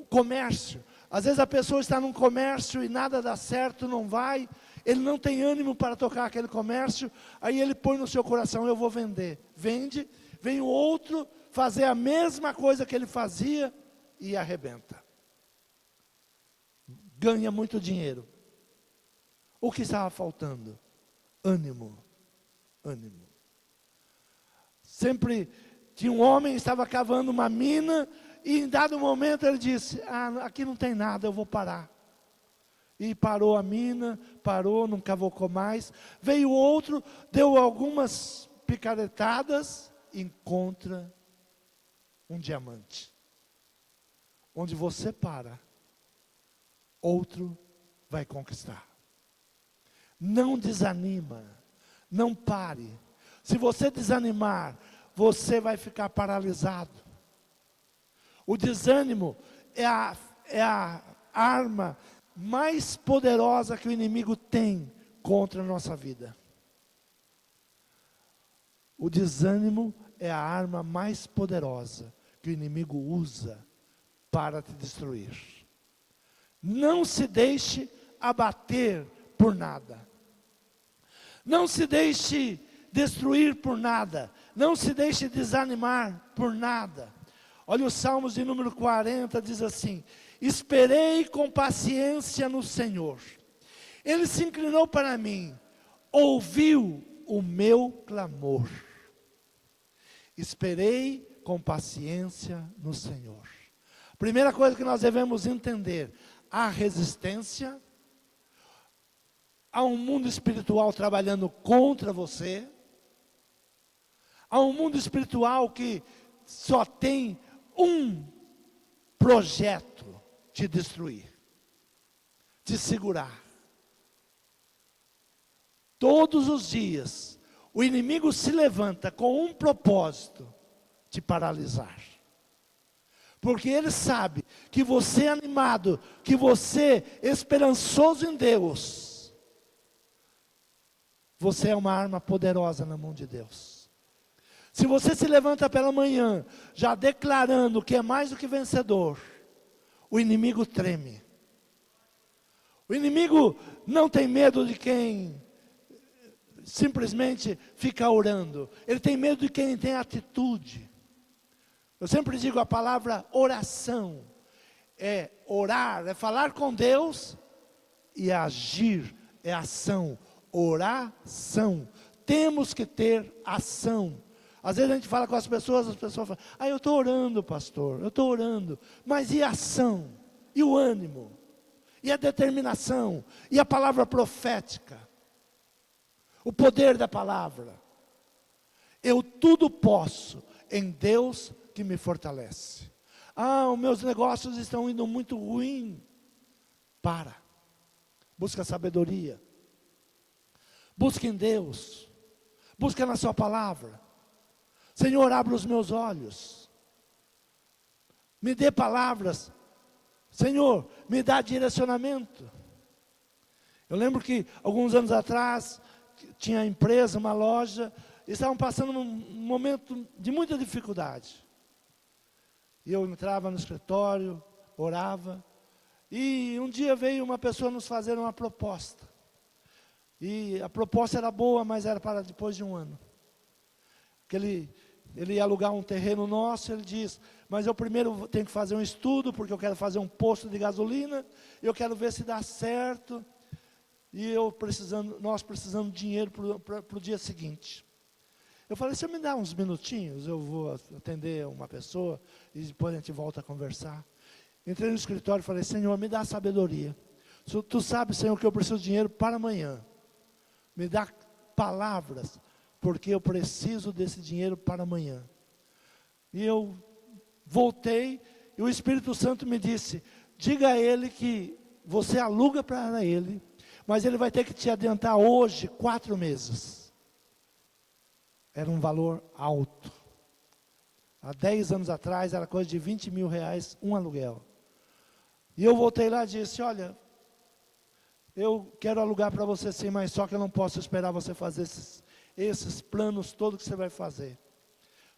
comércio. Às vezes a pessoa está num comércio e nada dá certo, não vai. Ele não tem ânimo para tocar aquele comércio. Aí ele põe no seu coração: eu vou vender. Vende, vem o outro fazer a mesma coisa que ele fazia e arrebenta. Ganha muito dinheiro. O que estava faltando? Ânimo. Ânimo. Sempre tinha um homem que estava cavando uma mina e em dado momento ele disse: aqui não tem nada, eu vou parar. E parou a mina, parou, não cavocou mais. Veio outro, deu algumas picaretadas, encontra um diamante. Onde você para, outro vai conquistar. Não desanima, não pare. Se você desanimar, você vai ficar paralisado. O desânimo é a arma mais poderosa que o inimigo tem contra a nossa vida. O desânimo é a arma mais poderosa que o inimigo usa para te destruir. Não se deixe abater por nada. Não se deixe destruir por nada. Não se deixe desanimar por nada. Olha os Salmos de número 40, diz assim: esperei com paciência no Senhor. Ele se inclinou para mim, ouviu o meu clamor. Esperei com paciência no Senhor. Primeira coisa que nós devemos entender: há resistência, há um mundo espiritual trabalhando contra você, há um mundo espiritual que só tem um projeto: te destruir, te segurar. Todos os dias, o inimigo se levanta com um propósito: te paralisar. Porque ele sabe que você animado, que você esperançoso em Deus, você é uma arma poderosa na mão de Deus. Se você se levanta pela manhã, já declarando que é mais do que vencedor, o inimigo treme. O inimigo não tem medo de quem simplesmente fica orando. Ele tem medo de quem tem atitude. Eu sempre digo a palavra oração. É orar, é falar com Deus, e agir é ação. Oração. Temos que ter ação. Às vezes a gente fala com as pessoas falam: eu estou orando, pastor, eu estou orando. Mas e a ação? E o ânimo? E a determinação? E a palavra profética? O poder da palavra? Eu tudo posso em Deus que me fortalece. Os meus negócios estão indo muito ruim. Busca sabedoria. Busca em Deus. Busca na sua palavra. Senhor, abre os meus olhos. Me dê palavras. Senhor, me dá direcionamento. Eu lembro que alguns anos atrás tinha empresa, uma loja, estavam passando um momento de muita dificuldade. E eu entrava no escritório, orava, e um dia veio uma pessoa nos fazer uma proposta. E a proposta era boa, mas era para depois de um ano. Que ele ia alugar um terreno nosso, ele diz, mas eu primeiro tenho que fazer um estudo, porque eu quero fazer um posto de gasolina, eu quero ver se dá certo, e nós precisamos de dinheiro para o dia seguinte. Eu falei, você me dá uns minutinhos, eu vou atender uma pessoa, e depois a gente volta a conversar. Entrei no escritório e falei, Senhor, me dá sabedoria. Tu sabes, Senhor, que eu preciso de dinheiro para amanhã. Me dá palavras, porque eu preciso desse dinheiro para amanhã. E eu voltei, e o Espírito Santo me disse, diga a ele que você aluga para ele, mas ele vai ter que te adiantar hoje 4 meses. Era um valor alto. Há 10 anos atrás, era coisa de 20 mil reais um aluguel. E eu voltei lá e disse, olha, eu quero alugar para você sim, mas só que eu não posso esperar você fazer esses planos todos que você vai fazer.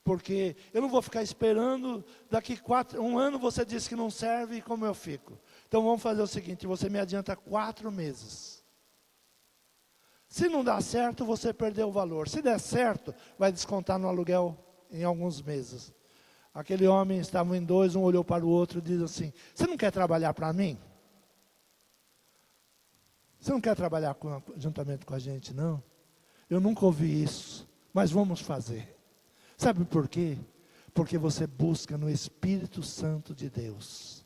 Porque eu não vou ficar esperando, daqui 1 ano você disse que não serve, e como eu fico? Então vamos fazer o seguinte, você me adianta 4 meses. Se não dá certo, você perdeu o valor. Se der certo, vai descontar no aluguel em alguns meses. Aquele homem, estavam em 2, um olhou para o outro e disse assim, você não quer trabalhar para mim? Você não quer trabalhar juntamente com a gente, não? Eu nunca ouvi isso, mas vamos fazer. Sabe por quê? Porque você busca no Espírito Santo de Deus.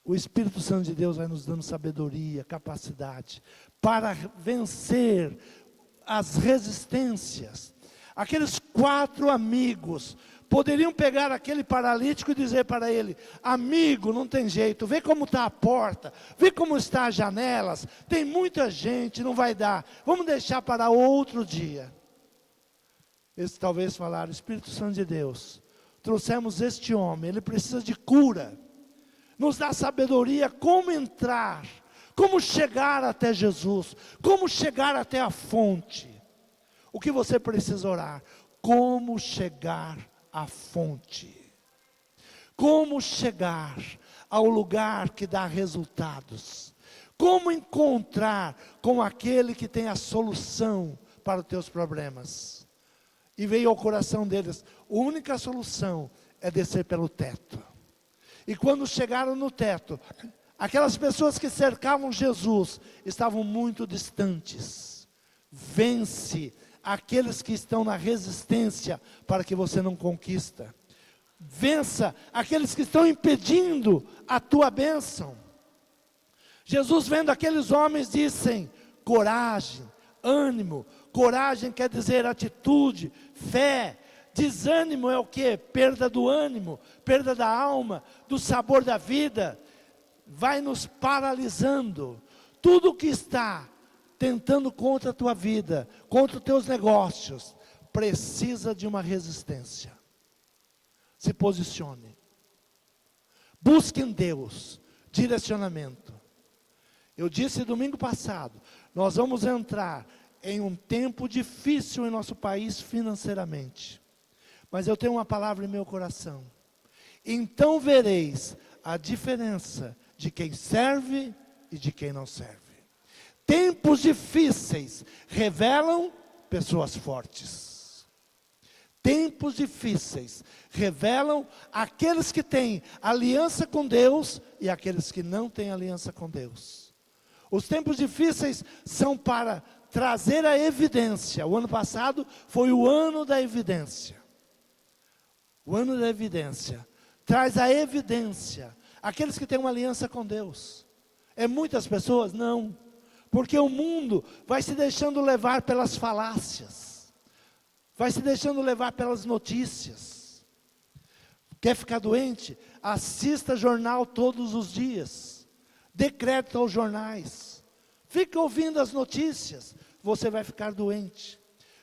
O Espírito Santo de Deus vai nos dando sabedoria, capacidade, para vencer as resistências. Aqueles 4 amigos poderiam pegar aquele paralítico e dizer para ele, amigo, não tem jeito, vê como está a porta, vê como estão as janelas, tem muita gente, não vai dar, vamos deixar para outro dia. Eles talvez falaram, Espírito Santo de Deus, trouxemos este homem, ele precisa de cura, nos dá sabedoria como entrar, como chegar até Jesus, como chegar até a fonte. O que você precisa orar? Como chegar à fonte? Como chegar ao lugar que dá resultados? Como encontrar com aquele que tem a solução para os teus problemas? E veio ao coração deles, a única solução é descer pelo teto. E quando chegaram no teto, aquelas pessoas que cercavam Jesus estavam muito distantes. Vence aqueles que estão na resistência para que você não conquista. Vença aqueles que estão impedindo a tua bênção. Jesus, vendo aqueles homens, disse, coragem, ânimo. Coragem quer dizer atitude, fé. Desânimo é o quê? Perda do ânimo, perda da alma, do sabor da vida. Vai nos paralisando. Tudo que está tentando contra a tua vida, contra os teus negócios, precisa de uma resistência. Se posicione. Busque em Deus direcionamento. Eu disse domingo passado, nós vamos entrar em um tempo difícil em nosso país financeiramente. Mas eu tenho uma palavra em meu coração. Então vereis a diferença de quem serve e de quem não serve. Tempos difíceis revelam pessoas fortes. Tempos difíceis revelam aqueles que têm aliança com Deus e aqueles que não têm aliança com Deus. Os tempos difíceis são para trazer a evidência. O ano passado foi o ano da evidência. O ano da evidência traz a evidência. Aqueles que têm uma aliança com Deus. É muitas pessoas? Não. Porque o mundo vai se deixando levar pelas falácias. Vai se deixando levar pelas notícias. Quer ficar doente? Assista jornal todos os dias. Dê crédito aos jornais. Fica ouvindo as notícias. Você vai ficar doente.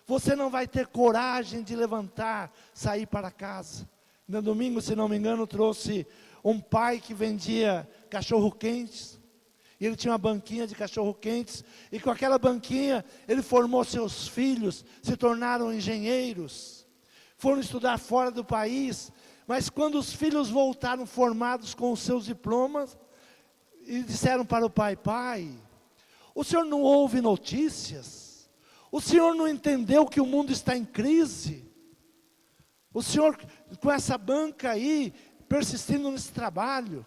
Você não vai ter coragem de levantar, sair para casa. No domingo, se não me engano, trouxe um pai que vendia cachorro-quentes. E ele tinha uma banquinha de cachorro-quentes, e com aquela banquinha ele formou seus filhos, se tornaram engenheiros, foram estudar fora do país, mas quando os filhos voltaram formados com os seus diplomas, e disseram para o pai: pai, o senhor não ouve notícias? O senhor não entendeu que o mundo está em crise? O senhor com essa banca aí, persistindo nesse trabalho?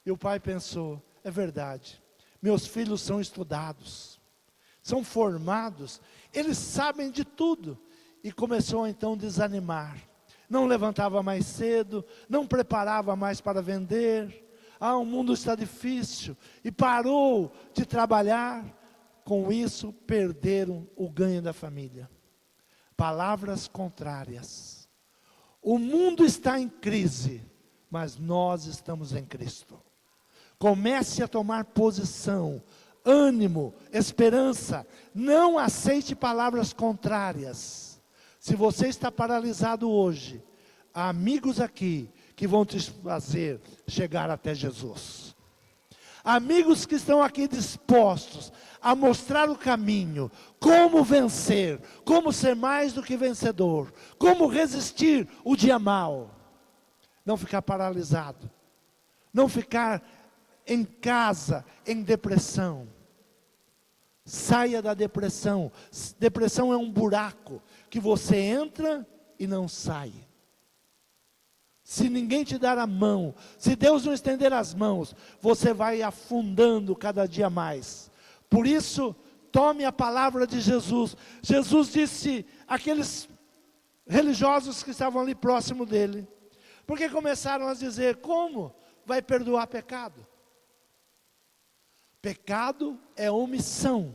E o pai pensou: é verdade, meus filhos são estudados, são formados, eles sabem de tudo. E começou então a desanimar, não levantava mais cedo, não preparava mais para vender. O mundo está difícil, e parou de trabalhar. Com isso perderam o ganho da família. Palavras contrárias. O mundo está em crise, mas nós estamos em Cristo. Comece a tomar posição, ânimo, esperança. Não aceite palavras contrárias. Se você está paralisado hoje, há amigos aqui que vão te fazer chegar até Jesus. Amigos que estão aqui dispostos a mostrar o caminho, como vencer, como ser mais do que vencedor, como resistir o dia mau. Não ficar paralisado, não ficar em casa, em depressão. Saia da depressão. Depressão é um buraco que você entra e não sai. Se ninguém te dar a mão, se Deus não estender as mãos, você vai afundando cada dia mais. Por isso, tome a palavra de Jesus. Jesus disse àqueles religiosos que estavam ali próximo dele, porque começaram a dizer: como vai perdoar pecado? Pecado é omissão.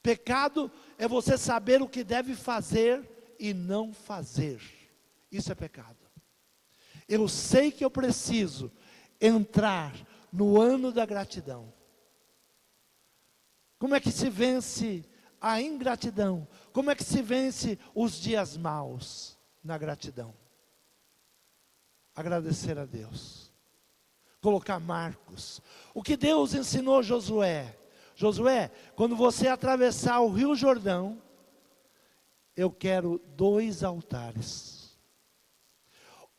Pecado é você saber o que deve fazer e não fazer. Isso é pecado. Eu sei que eu preciso entrar no ano da gratidão. Como é que se vence a ingratidão? Como é que se vence os dias maus? Na gratidão. Agradecer a Deus. Colocar marcos. O que Deus ensinou Josué? Josué, quando você atravessar o Rio Jordão, eu quero 2 altares.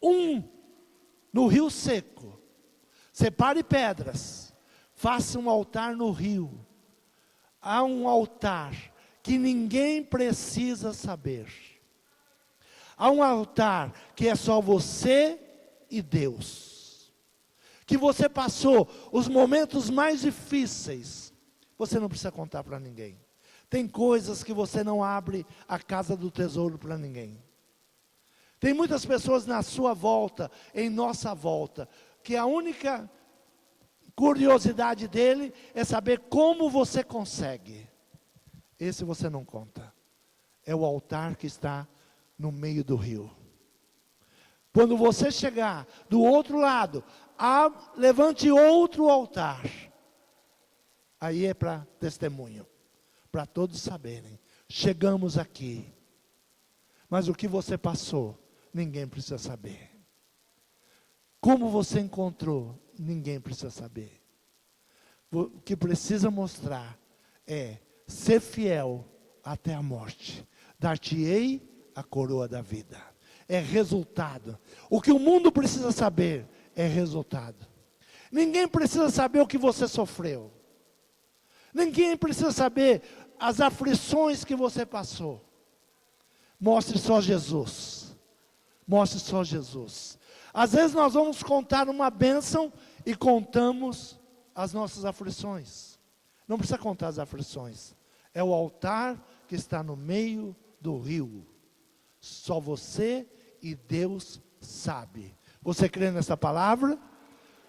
Um no rio seco. Separe pedras. Faça um altar no rio. Há um altar que ninguém precisa saber. Há um altar que é só você e Deus. Que você passou os momentos mais difíceis. Você não precisa contar para ninguém. Tem coisas que você não abre a casa do tesouro para ninguém. Tem muitas pessoas na sua volta, em nossa volta, que a única curiosidade dele é saber como você consegue. Esse você não conta. É o altar que está no meio do rio. Quando você chegar do outro lado, levante outro altar. Aí é para testemunho, para todos saberem. Chegamos aqui. Mas o que você passou, ninguém precisa saber. Como você encontrou, ninguém precisa saber. O que precisa mostrar é ser fiel até a morte. Dar-te-ei a coroa da vida. É resultado. O que o mundo precisa saber é resultado. Ninguém precisa saber o que você sofreu. Ninguém precisa saber as aflições que você passou. Mostre só Jesus. Mostre só Jesus. Às vezes nós vamos contar uma bênção e contamos as nossas aflições. Não precisa contar as aflições. É o altar que está no meio do rio. Só você e Deus sabe. Você crê nessa palavra?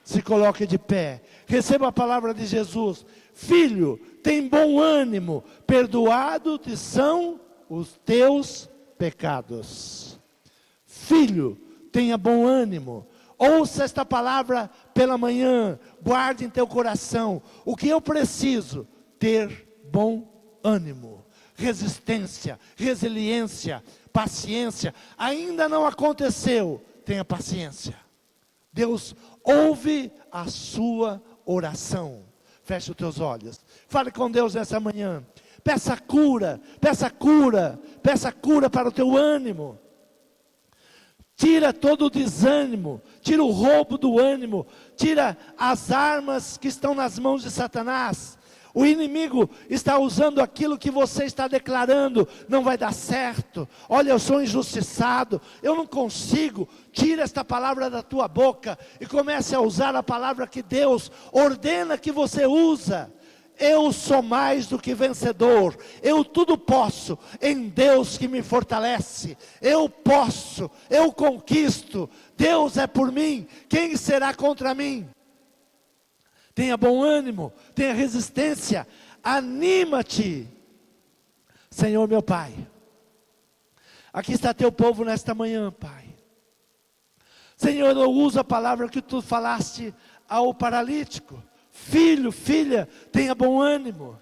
Se coloque de pé. Receba a palavra de Jesus. Filho, tem bom ânimo. Perdoado te são os teus pecados. Filho, tenha bom ânimo. Ouça esta palavra pela manhã. Guarde em teu coração. O que eu preciso? Ter bom ânimo. Resistência, resiliência, paciência. Ainda não aconteceu. Tenha paciência. Deus ouve a sua oração. Feche os teus olhos. Fale com Deus nessa manhã. Peça cura, peça cura, peça cura para o teu ânimo. Tira todo o desânimo, tira o roubo do ânimo, tira as armas que estão nas mãos de Satanás. O inimigo está usando aquilo que você está declarando, não vai dar certo. Olha, eu sou injustiçado, eu não consigo. Tira esta palavra da tua boca e comece a usar a palavra que Deus ordena que você usa. Eu sou mais do que vencedor, eu tudo posso em Deus que me fortalece. Eu posso, eu conquisto, Deus é por mim, quem será contra mim? Tenha bom ânimo, tenha resistência, anima-te. Senhor meu Pai, aqui está teu povo nesta manhã, Pai. Senhor, eu uso a palavra que tu falaste ao paralítico. Filho, filha, tenha bom ânimo.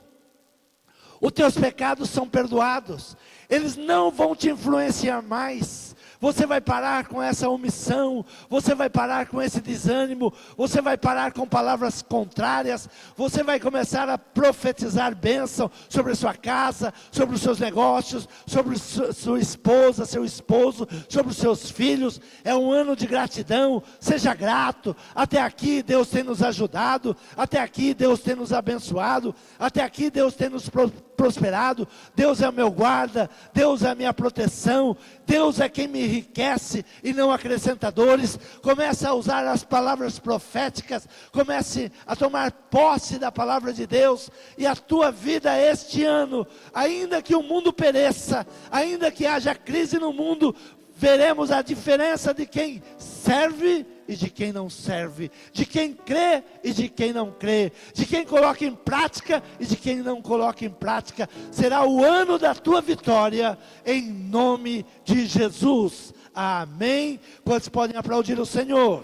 Os teus pecados são perdoados. Eles não vão te influenciar mais. Você vai parar com essa omissão, você vai parar com esse desânimo, você vai parar com palavras contrárias, você vai começar a profetizar bênção sobre a sua casa, sobre os seus negócios, sobre sua esposa, seu esposo, sobre os seus filhos. É um ano de gratidão, seja grato. Até aqui Deus tem nos ajudado, até aqui Deus tem nos abençoado, até aqui Deus tem nos prosperado. Deus é o meu guarda, Deus é a minha proteção, Deus é quem me enriquece e não acrescenta dores. Comece a usar as palavras proféticas, comece a tomar posse da palavra de Deus, e a tua vida este ano, ainda que o mundo pereça, ainda que haja crise no mundo, veremos a diferença de quem serve e de quem não serve, de quem crê e de quem não crê, de quem coloca em prática e de quem não coloca em prática. Será o ano da tua vitória, em nome de Jesus. Amém. Quantos podem aplaudir o Senhor?